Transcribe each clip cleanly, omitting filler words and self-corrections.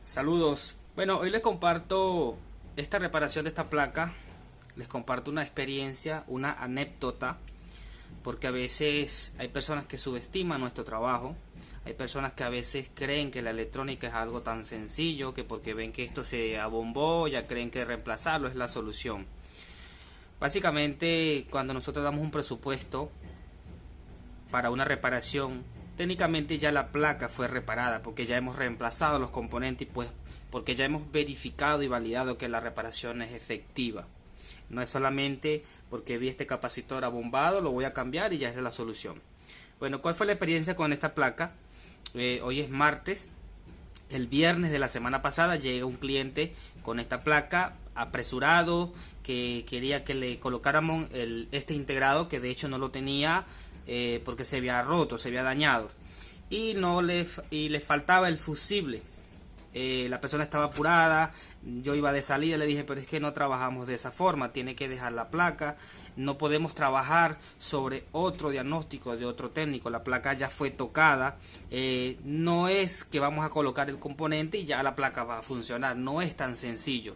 Saludos. Bueno, hoy les comparto esta reparación de esta placa. Les comparto una experiencia, una anécdota, porque a veces hay personas que subestiman nuestro trabajo. Hay personas que a veces creen que la electrónica es algo tan sencillo, que porque ven que esto se abombó, ya creen que reemplazarlo es la solución. Básicamente, cuando nosotros damos un presupuesto para una reparación, técnicamente ya la placa fue reparada porque ya hemos reemplazado los componentes y pues porque ya hemos verificado y validado que la reparación es efectiva. No es solamente porque vi este capacitor abombado, lo voy a cambiar y ya es la solución. Bueno, ¿cuál fue la experiencia con esta placa? Hoy es martes. El viernes de la semana pasada llega un cliente con esta placa apresurado que quería que le colocáramos este integrado, que de hecho no lo tenía porque se había roto, se había dañado y le faltaba el fusible. La persona estaba apurada, yo iba de salida, le dije, pero es que no trabajamos de esa forma, tiene que dejar la placa, no podemos trabajar sobre otro diagnóstico de otro técnico, la placa ya fue tocada, no es que vamos a colocar el componente y ya la placa va a funcionar, no es tan sencillo.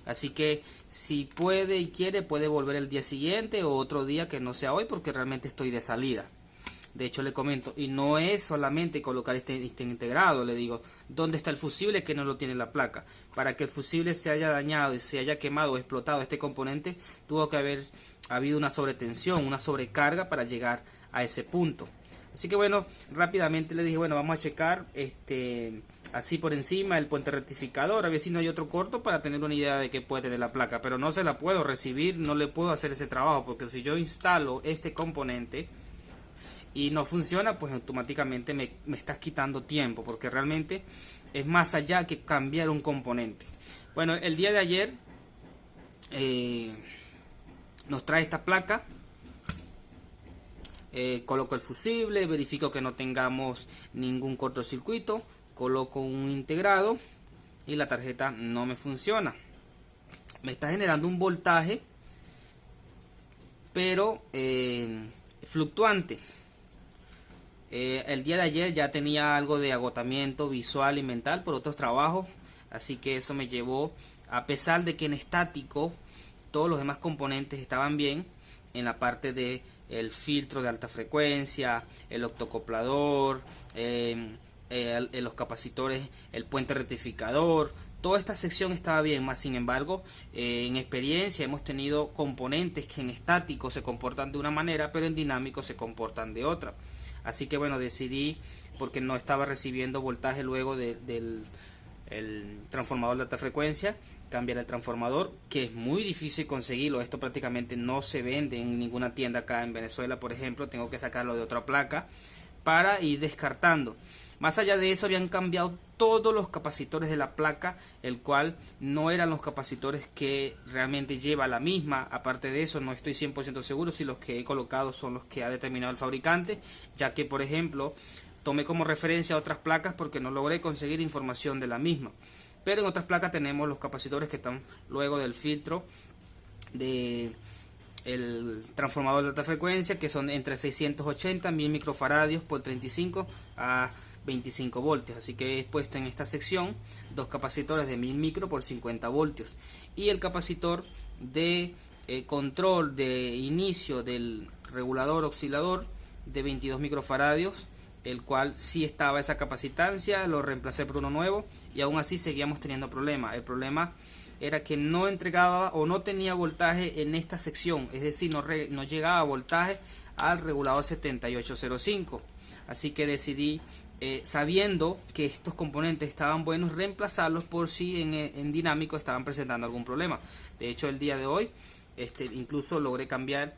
Así que si puede y quiere, puede volver el día siguiente o otro día que no sea hoy, porque realmente estoy de salida. De hecho le comento, y no es solamente colocar este integrado, le digo, ¿dónde está el fusible que no lo tiene la placa? Para que el fusible se haya dañado y se haya quemado o explotado este componente, tuvo que haber habido una sobretensión, una sobrecarga para llegar a ese punto. Así que bueno, rápidamente le dije, bueno, vamos a checar así por encima el puente rectificador, a ver si no hay otro corto para tener una idea de qué puede tener la placa, pero no se la puedo recibir, no le puedo hacer ese trabajo, porque si yo instalo este componente y no funciona, pues automáticamente me estás quitando tiempo, porque realmente es más allá que cambiar un componente. Bueno, el día de ayer nos trae esta placa, coloco el fusible, verifico que no tengamos ningún cortocircuito, coloco un integrado y la tarjeta no me funciona. Me está generando un voltaje, pero fluctuante. El día de ayer ya tenía algo de agotamiento visual y mental por otros trabajos, así que eso me llevó, a pesar de que en estático todos los demás componentes estaban bien, en la parte de el filtro de alta frecuencia, el octocoplador, los capacitores, el puente rectificador, toda esta sección estaba bien, más sin embargo, en experiencia hemos tenido componentes que en estático se comportan de una manera, pero en dinámico se comportan de otra. Así que bueno, decidí, porque no estaba recibiendo voltaje luego del transformador de alta frecuencia, cambiar el transformador, que es muy difícil conseguirlo. Esto prácticamente no se vende en ninguna tienda acá en Venezuela, por ejemplo. Tengo que sacarlo de otra placa para ir descartando. Más allá de eso, habían cambiado todos los capacitores de la placa, el cual no eran los capacitores que realmente lleva la misma. Aparte de eso, no estoy 100% seguro si los que he colocado son los que ha determinado el fabricante, ya que por ejemplo tomé como referencia otras placas porque no logré conseguir información de la misma. Pero en otras placas tenemos los capacitores que están luego del filtro de el transformador de alta frecuencia, que son entre 680 1000 microfaradios por 35 a 25 voltios. Así que he puesto en esta sección dos capacitores de 1000 micro por 50 voltios y el capacitor de control de inicio del regulador oscilador de 22 microfaradios, el cual sí estaba esa capacitancia, lo reemplacé por uno nuevo y aún así seguíamos teniendo problemas. El problema era que no entregaba o no tenía voltaje en esta sección, es decir, no llegaba voltaje al regulador 7805. Así que decidí, sabiendo que estos componentes estaban buenos, reemplazarlos por si en dinámico estaban presentando algún problema. De hecho, el día de hoy incluso logré cambiar,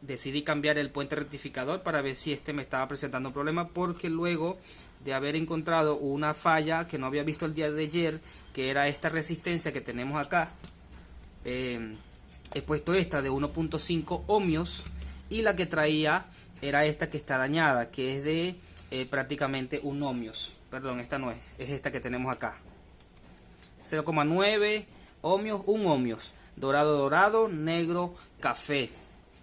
decidí cambiar el puente rectificador para ver si me estaba presentando un problema, porque luego de haber encontrado una falla que no había visto el día de ayer, que era esta resistencia que tenemos acá, he puesto esta de 1.5 ohmios y la que traía era esta que está dañada, que es de prácticamente 1 ohmios. Perdón, esta no es esta que tenemos acá, 0,9 ohmios, 1 ohmios, dorado, negro, café.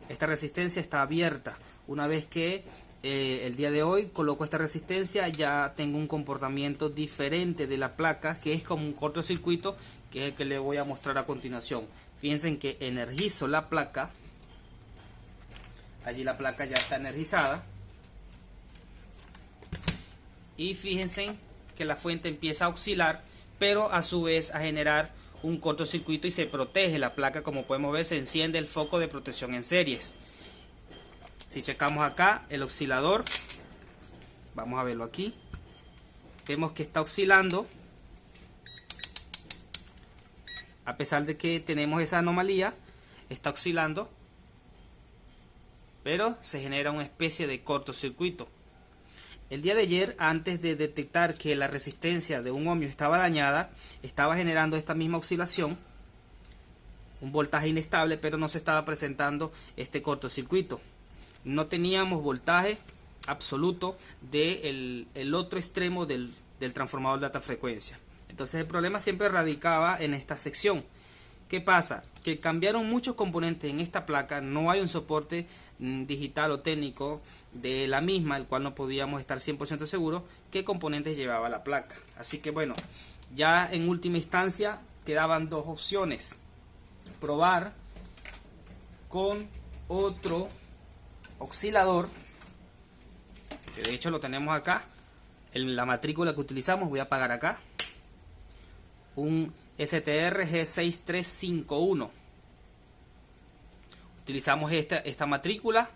Esta resistencia está abierta. Una vez que el día de hoy coloco esta resistencia, ya tengo un comportamiento diferente de la placa, que es como un cortocircuito, que es el que le voy a mostrar a continuación. Fíjense en que energizo la placa. Allí la placa ya está energizada. Y fíjense que la fuente empieza a oscilar, pero a su vez a generar un cortocircuito y se protege la placa. Como podemos ver, se enciende el foco de protección en series. Si checamos acá el oscilador, vamos a verlo aquí, vemos que está oscilando. A pesar de que tenemos esa anomalía, está oscilando, pero se genera una especie de cortocircuito. El día de ayer, antes de detectar que la resistencia de un ohmio estaba dañada, estaba generando esta misma oscilación, un voltaje inestable, pero no se estaba presentando este cortocircuito. No teníamos voltaje absoluto del otro extremo del transformador de alta frecuencia. Entonces el problema siempre radicaba en esta sección. ¿Qué pasa? Que cambiaron muchos componentes en esta placa, no hay un soporte digital o técnico de la misma, el cual no podíamos estar 100% seguros qué componentes llevaba la placa. Así que bueno, ya en última instancia quedaban dos opciones: probar con otro oscilador, que de hecho lo tenemos acá en la matrícula que utilizamos. Voy a apagar acá un STR G6351. Utilizamos esta matrícula,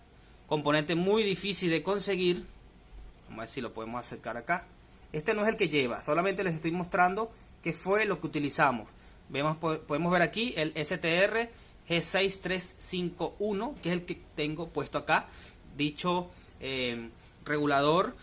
componente muy difícil de conseguir. Vamos a ver si lo podemos acercar acá. Este no es el que lleva, solamente les estoy mostrando qué fue lo que utilizamos. Podemos ver aquí el STR G6351, que es el que tengo puesto acá. Dicho regulador,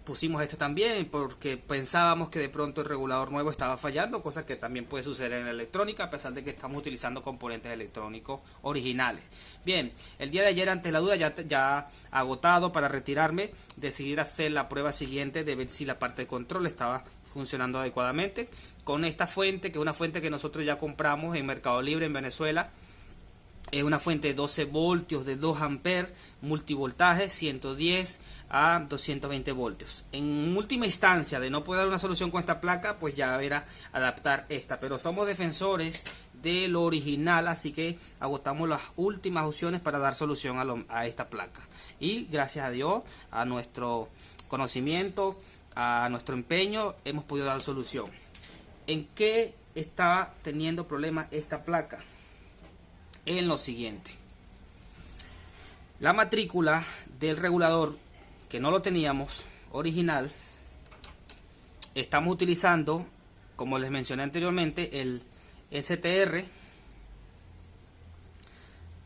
pusimos este también porque pensábamos que de pronto el regulador nuevo estaba fallando, cosa que también puede suceder en la electrónica, a pesar de que estamos utilizando componentes electrónicos originales. Bien, el día de ayer, ante la duda, ya agotado para retirarme, decidí hacer la prueba siguiente de ver si la parte de control estaba funcionando adecuadamente con esta fuente, que es una fuente que nosotros ya compramos en Mercado Libre en Venezuela. Es una fuente de 12 voltios de 2 amperes, multivoltaje 110 a 220 voltios. En última instancia, de no poder dar una solución con esta placa, pues ya era adaptar esta. Pero somos defensores de lo original, así que agotamos las últimas opciones para dar solución a esta placa. Y gracias a Dios, a nuestro conocimiento, a nuestro empeño, hemos podido dar solución. ¿En qué estaba teniendo problemas esta placa? En lo siguiente: la matrícula del regulador, que no lo teníamos original, estamos utilizando, como les mencioné anteriormente, el STR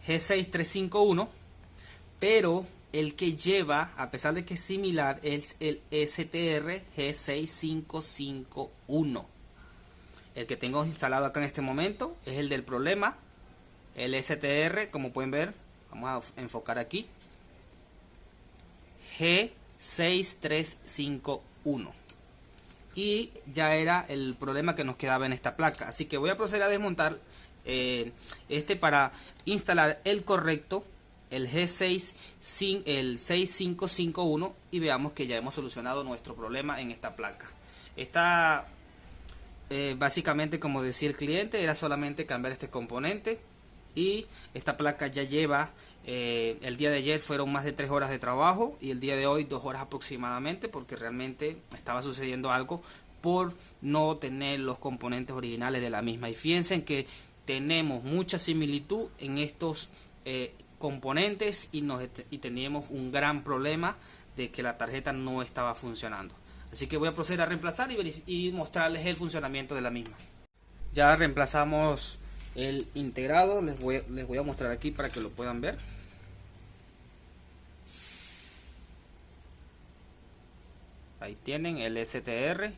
G6351, pero el que lleva, a pesar de que es similar, es el STR G6551. El que tengo instalado acá en este momento es el del problema. El STR, como pueden ver, vamos a enfocar aquí, G6351, y ya era el problema que nos quedaba en esta placa. Así que voy a proceder a desmontar para instalar el correcto, el el 6551, y veamos que ya hemos solucionado nuestro problema en esta placa. Básicamente, como decía el cliente, era solamente cambiar este componente. Y esta placa ya lleva, el día de ayer fueron más de 3 horas de trabajo, y el día de hoy 2 horas aproximadamente, porque realmente estaba sucediendo algo por no tener los componentes originales de la misma. Y fíjense que tenemos mucha similitud en estos componentes, y teníamos un gran problema de que la tarjeta no estaba funcionando. Así que voy a proceder a reemplazar y mostrarles el funcionamiento de la misma. Ya reemplazamos el integrado, les voy a mostrar aquí para que lo puedan ver. Ahí tienen el STR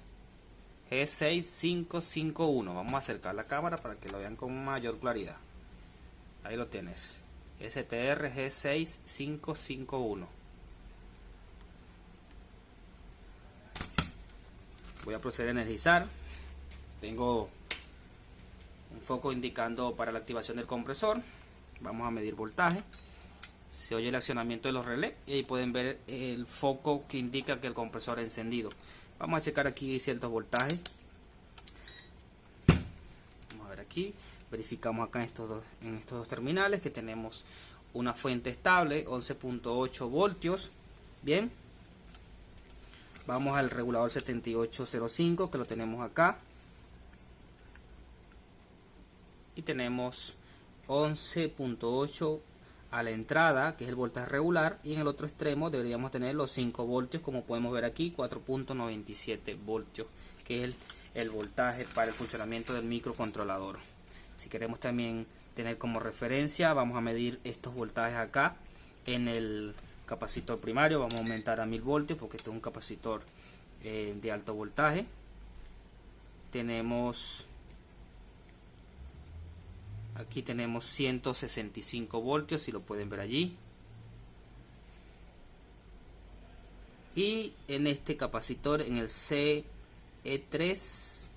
G6551. Vamos a acercar la cámara para que lo vean con mayor claridad. Ahí lo tienes, STR G6551. Voy a proceder a energizar. Tengo un foco indicando para la activación del compresor. Vamos a medir voltaje. Se oye el accionamiento de los relés y ahí pueden ver el foco que indica que el compresor ha encendido. Vamos a checar aquí ciertos voltajes. Vamos a ver aquí, verificamos acá en estos dos terminales que tenemos una fuente estable, 11.8 voltios. Bien, vamos al regulador 7805 que lo tenemos acá y tenemos 11.8 a la entrada, que es el voltaje regular, y en el otro extremo deberíamos tener los 5 voltios, como podemos ver aquí, 4.97 voltios, que es el voltaje para el funcionamiento del microcontrolador. Si queremos también tener como referencia, vamos a medir estos voltajes acá en el capacitor primario. Vamos a aumentar a 1000 voltios porque este es un capacitor de alto voltaje. Aquí tenemos 165 voltios, si lo pueden ver allí. Y en este capacitor, en el CE3,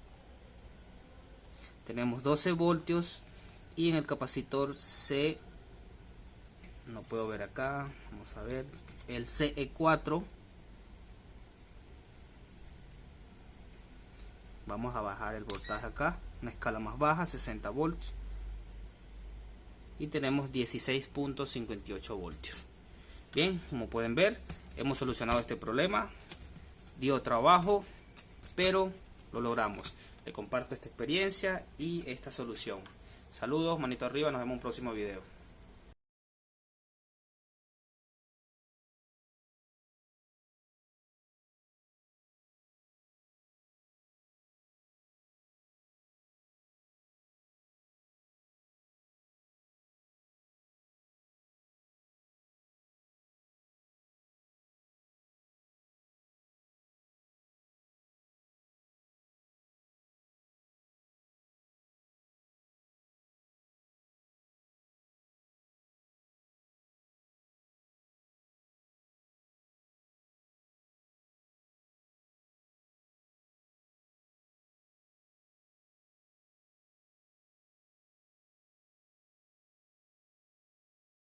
tenemos 12 voltios. Y en el capacitor C, no puedo ver acá, vamos a ver, el CE4, vamos a bajar el voltaje acá, una escala más baja, 60 voltios. Y tenemos 16.58 voltios. Bien, como pueden ver, hemos solucionado este problema. Dio trabajo, pero lo logramos. Le comparto esta experiencia y esta solución. Saludos, manito arriba, nos vemos en un próximo video.